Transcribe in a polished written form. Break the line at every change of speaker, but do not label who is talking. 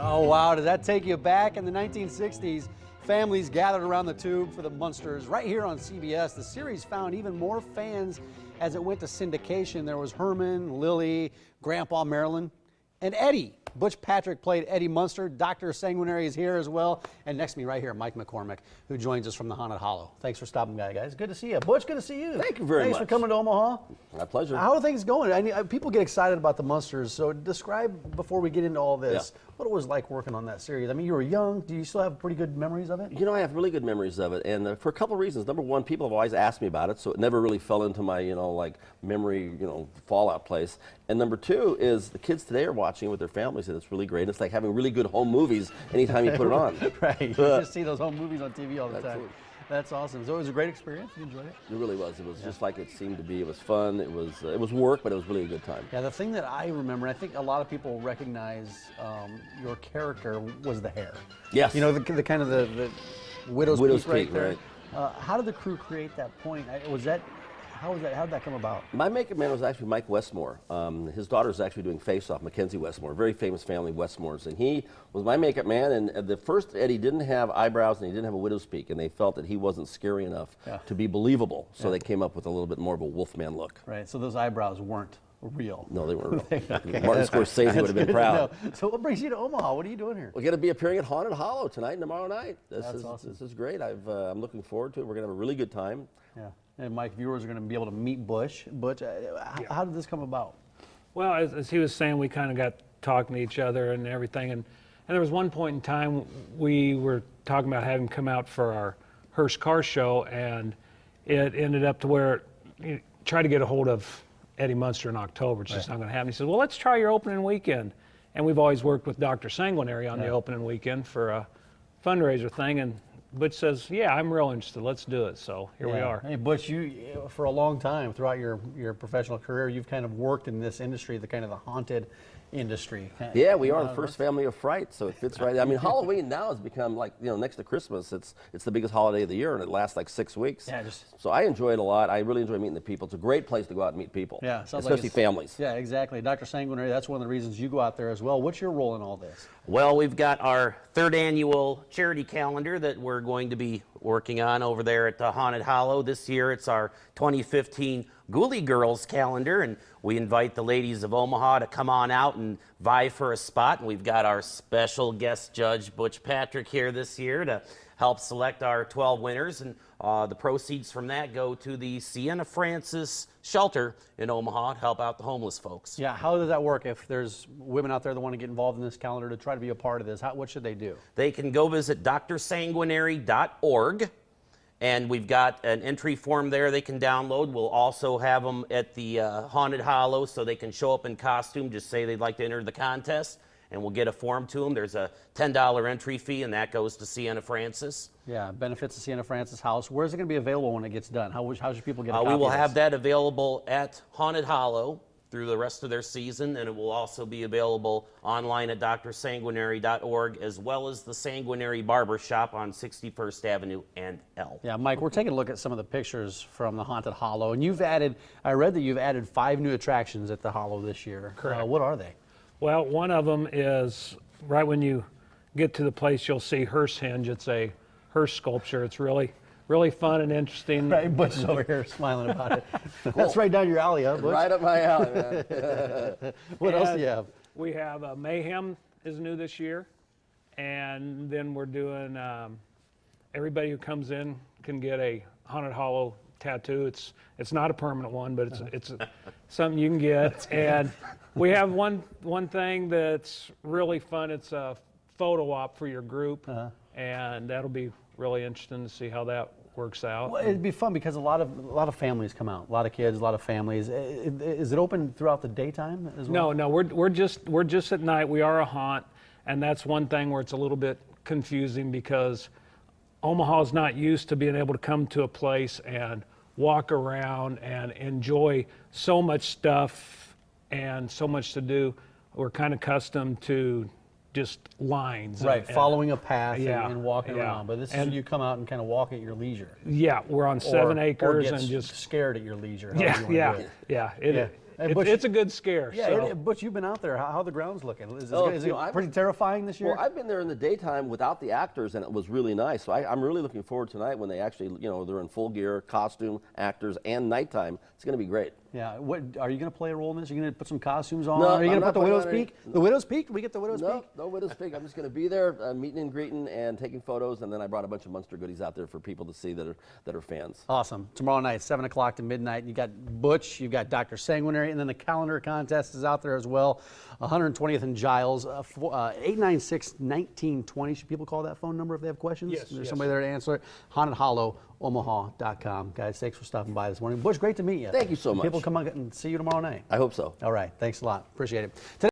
Oh, wow. Does that take you back? In the 1960s, families gathered around the tube for the Munsters right here on CBS. The series found even more fans as it went to syndication. There was Herman, Lily, Grandpa Marilyn, and Eddie. Butch Patrick played Eddie Munster. Dr. Sanguinary is here as well. And next to me right here, Mike McCormick, who joins us from the Haunted Hollow. Thanks for stopping by, guys. Good to see you. Butch, good to see you.
Thank you very much.
Thanks for coming to Omaha.
My pleasure.
How are things going? I mean, people get excited about the Munsters. So describe, before we get into all this, what it was like working on that series. I mean, you were young. Do you still have pretty good memories of it?
You know, I have really good memories of it, and for a couple of reasons. Number one, people have always asked me about it, so it never really fell into my, like memory, fallout place. And number two is the kids today are watching it with their families, and it's really great. It's like having really good home movies anytime you put it on.
Right. You just see those home movies on TV all the
Absolutely.
time. That's awesome. So it was a great experience. You enjoyed it?
It really was. It was just like it seemed to be. It was fun. It was work, but it was really a good time.
Yeah, the thing that I remember, I think a lot of people recognize your character was the hair.
Yes.
You know, the kind of the widow's peak right there.
Right.
How did the crew create that point? How did that come about?
My makeup man was actually Mike Westmore. His daughter is actually doing Face Off, Mackenzie Westmore, very famous family, Westmores, and he was my makeup man. And the first Eddie didn't have eyebrows and he didn't have a widow's peak, and they felt that he wasn't scary enough to be believable, so they came up with a little bit more of a Wolfman look.
Right. So those eyebrows weren't real.
No, they weren't real.
Okay.
Martin Scorsese would have been proud.
So what brings you to Omaha? What are you doing here?
We're going to be appearing at Haunted Hollow tonight and tomorrow night.
That's awesome.
This is great. I'm looking forward to it. We're going to have a really good time.
Yeah. And Mike, viewers are going to be able to meet Butch. Butch, how did this come about?
Well, as he was saying, we kind of got talking to each other and everything. And there was one point in time we were talking about having him come out for our Hearst car show, and it ended up to where you tried to get a hold of Eddie Munster in October. It's just not going to happen. He said, well, let's try your opening weekend. And we've always worked with Dr. Sanguinary on the opening weekend for a fundraiser thing. And Butch says, yeah, I'm real interested. Let's do it. So here we are.
Hey, Butch, you, for a long time throughout your professional career, you've kind of worked in this industry, the kind of the haunted industry.
Yeah, we are the first family of fright, so it fits right. I mean, Halloween now has become like, next to Christmas, it's the biggest holiday of the year, and it lasts like 6 weeks.
Yeah,
so I enjoy it a lot. I really enjoy meeting the people. It's a great place to go out and meet people.
Yeah,
especially families.
Yeah, exactly. Dr. Sanguinary, that's one of the reasons you go out there as well. What's your role in all this?
Well, we've got our third annual charity calendar that we're going to be working on over there at the Haunted Hollow. This year it's our 2015 Ghoulie Girls calendar, and we invite the ladies of Omaha to come on out and vie for a spot. And we've got our special guest judge, Butch Patrick, here this year to help select our 12 winners, and the proceeds from that go to the Sienna Francis shelter in Omaha to help out the homeless folks.
Yeah, how does that work if there's women out there that want to get involved in this calendar to try to be a part of this? What should they do?
They can go visit drsanguinary.org, and we've got an entry form there they can download. We'll also have them at the Haunted Hollow, so they can show up in costume, just say they'd like to enter the contest, and we'll get a form to them. There's a $10 entry fee, and that goes to Sienna Francis.
Yeah, benefits the Sienna Francis house. Where's it going to be available when it gets done? How should people get a copy
We will
of this?
have that available at Haunted Hollow through the rest of their season, and it will also be available online at drsanguinary.org, as well as the Sanguinary Barber Shop on 61st Avenue and L.
Yeah, Mike, we're taking a look at some of the pictures from the Haunted Hollow, and I read that you've added 5 new attractions at the Hollow this year.
Correct.
What are they?
Well, one of them is right when you get to the place, you'll see Hearst Hinge. It's a Hearst sculpture. It's really fun and interesting.
Right, Butch is over here smiling about it. Cool. That's right down your alley, huh, Butch?
Right up my alley, man.
What else do you have?
We have Mayhem is new this year, and then we're doing everybody who comes in can get a Haunted Hollow tattoo. It's not a permanent one, but it's something you can get. And we have one thing that's really fun. It's a photo op for your group, and that'll be really interesting to see how that works out.
Well, it'd be fun because a lot of families come out, a lot of kids, a lot of families. Is it open throughout the daytime as well?
No, we're just at night. We are a haunt, and that's one thing where it's a little bit confusing because Omaha's not used to being able to come to a place and walk around and enjoy so much stuff and so much to do. We're kind of accustomed to just lines.
Right, following a path
yeah,
and walking
yeah.
around. But this is you come out and kind of walk at your leisure.
Yeah, we're on 7 acres
or get
and just
scared at your leisure.
yeah.
Hey, Butch,
it's a good scare.
yeah,
so.
Butch, you've been out there. How are the grounds looking? Is
Oh,
it
you know,
pretty terrifying this year?
Well, I've been there in the daytime without the actors, and it was really nice. So I'm really looking forward tonight when they actually, you know, they're in full gear, costume, actors, and nighttime. It's going to be great.
Yeah. What are you going to play a role in this? Are you going to put some costumes on?
No,
Are you
I'm
going to
not
put the
putting
Widow's
on any-
Peak? The Widow's Peak? Did we get the Widow's
No,
Peak?
no Widow's Peak. I'm just going to be there, meeting and greeting and taking photos, and then I brought a bunch of Munster goodies out there for people to see that are fans.
Awesome. Tomorrow night, 7 o'clock to midnight. You got Butch, you've got Dr. Sanguinary, and then the calendar contest is out there as well. 120th and Giles, 896-1920. Should people call that phone number if they have questions?
Yes,
There's
yes.
somebody there to answer it. HauntedHollowOmaha.com. Guys, thanks for stopping by this morning. Butch, great to meet you.
Thank you so much.
People come on and see you tomorrow night.
I hope so.
All right. Thanks a lot. Appreciate it. Today